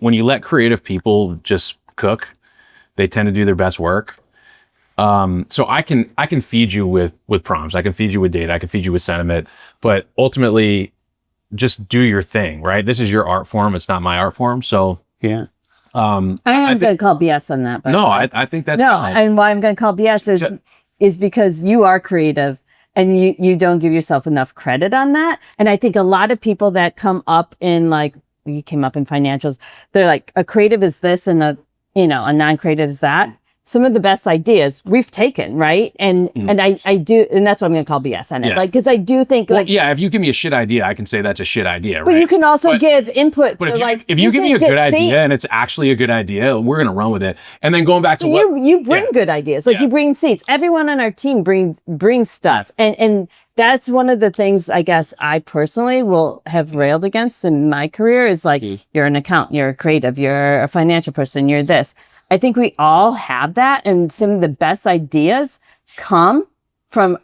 when you let creative people just cook, they tend to do their best work. So I can feed you with prompts. I can feed you with data. I can feed you with sentiment, but ultimately just do your thing, right? This is your art form. It's not my art form. So yeah. I am going to call BS on that. No, I think that's fine. And why I'm going to call BS is because you are creative and you don't give yourself enough credit on that. And I think a lot of people that come up in you came up in financials, they're like, a creative is this and a non-creative is that. Some of the best ideas we've taken, right? And I do, and that's what I'm going to call BS on it. Yeah. Because I do think if you give me a shit idea, I can say that's a shit idea, but right? you can also give input. But if you give me a good idea and it's actually a good idea, we're going to run with it. And then going back to you bring good ideas. You bring seats. Everyone on our team brings stuff. And that's one of the things I guess I personally will have railed against in my career is you're an accountant, you're a creative, you're a financial person, you're this. I think we all have that, and some of the best ideas come from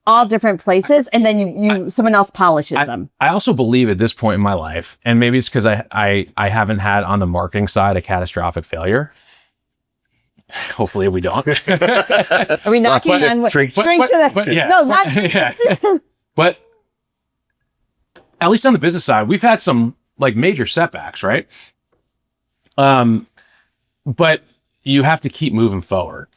all different places, and then someone else polishes them. I also believe at this point in my life, and maybe it's because I haven't had on the marketing side a catastrophic failure. Hopefully we don't. Are we knocking on wood? Drink to that. No, not. But at least on the business side, we've had some major setbacks, right? But you have to keep moving forward.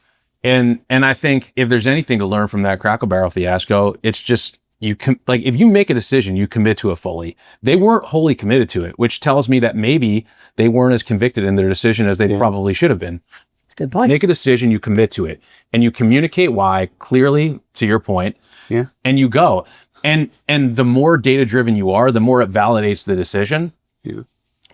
And I think if there's anything to learn from that Crackle Barrel fiasco, it's just if you make a decision, you commit to it fully. They weren't wholly committed to it, which tells me that maybe they weren't as convicted in their decision as they probably should have been. That's a good point. Make a decision, you commit to it, and you communicate why clearly, to your point. Yeah. And you go. And the more data driven you are, the more it validates the decision. Yeah.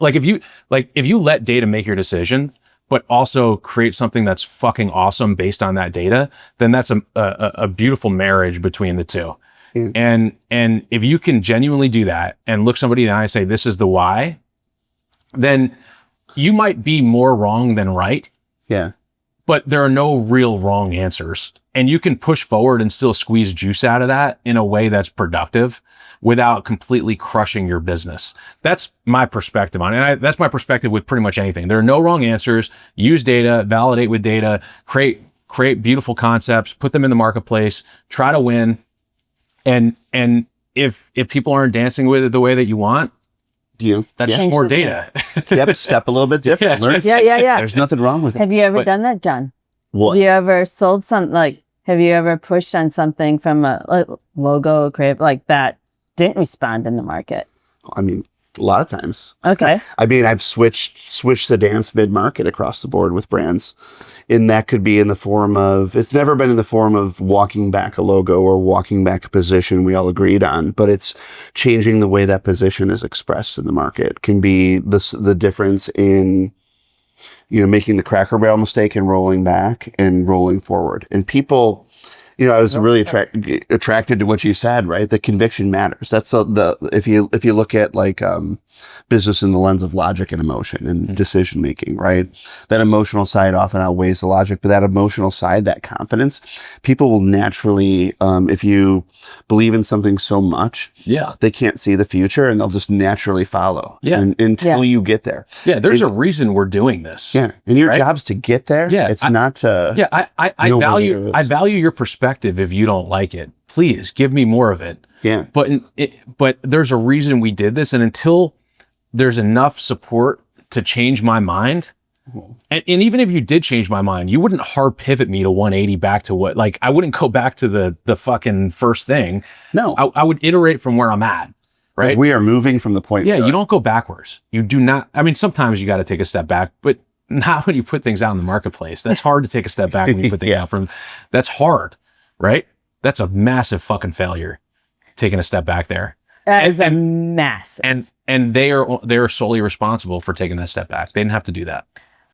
If you let data make your decision, but also create something that's fucking awesome based on that data, then that's a beautiful marriage between the two. Yeah. And if you can genuinely do that and look somebody in the eye and say, this is the why, then you might be more wrong than right. Yeah. But there are no real wrong answers. And you can push forward and still squeeze juice out of that in a way that's productive without completely crushing your business. That's my perspective on it. And that's my perspective with pretty much anything. There are no wrong answers. Use data, validate with data, create beautiful concepts, put them in the marketplace, try to win. And if people aren't dancing with it the way that you want, that's just more data. Step a little bit different. Learn. Yeah. There's nothing wrong with it. Have you ever done that, John? What? Have you ever sold something have you ever pushed on something from a logo creative that didn't respond in the market? I mean, a lot of times. Okay. I mean, I've switched the dance mid-market across the board with brands. And that could be in the form of, it's never been in the form of walking back a logo or walking back a position we all agreed on, but it's changing the way that position is expressed in the market. Can be the difference in, making the Cracker Barrel mistake and rolling back and rolling forward. And people, I was really attracted to what you said, right? The conviction matters. That's if you look at business in the lens of logic and emotion and decision making, right? That emotional side often outweighs the logic, but that emotional side, that confidence, people will naturally, if you believe in something so much, they can't see the future and they'll just naturally follow until you get there. Yeah, there's a reason we're doing this. Yeah, and your job's to get there. Yeah, it's not to. Yeah, I value your perspective. If you don't like it, please give me more of it. Yeah, but there's a reason we did this, and until there's enough support to change my mind. And even if you did change my mind, you wouldn't hard pivot me to 180 back to what, I wouldn't go back to the fucking first thing. No, I would iterate from where I'm at. Right. We are moving from the point. Yeah. You don't go backwards. You do not. I mean, sometimes you got to take a step back, but not when you put things out in the marketplace. That's hard to take a step back when you put things out from, that's hard. Right. That's a massive fucking failure. Taking a step back there. That is a mess. And they are solely responsible for taking that step back. They didn't have to do that.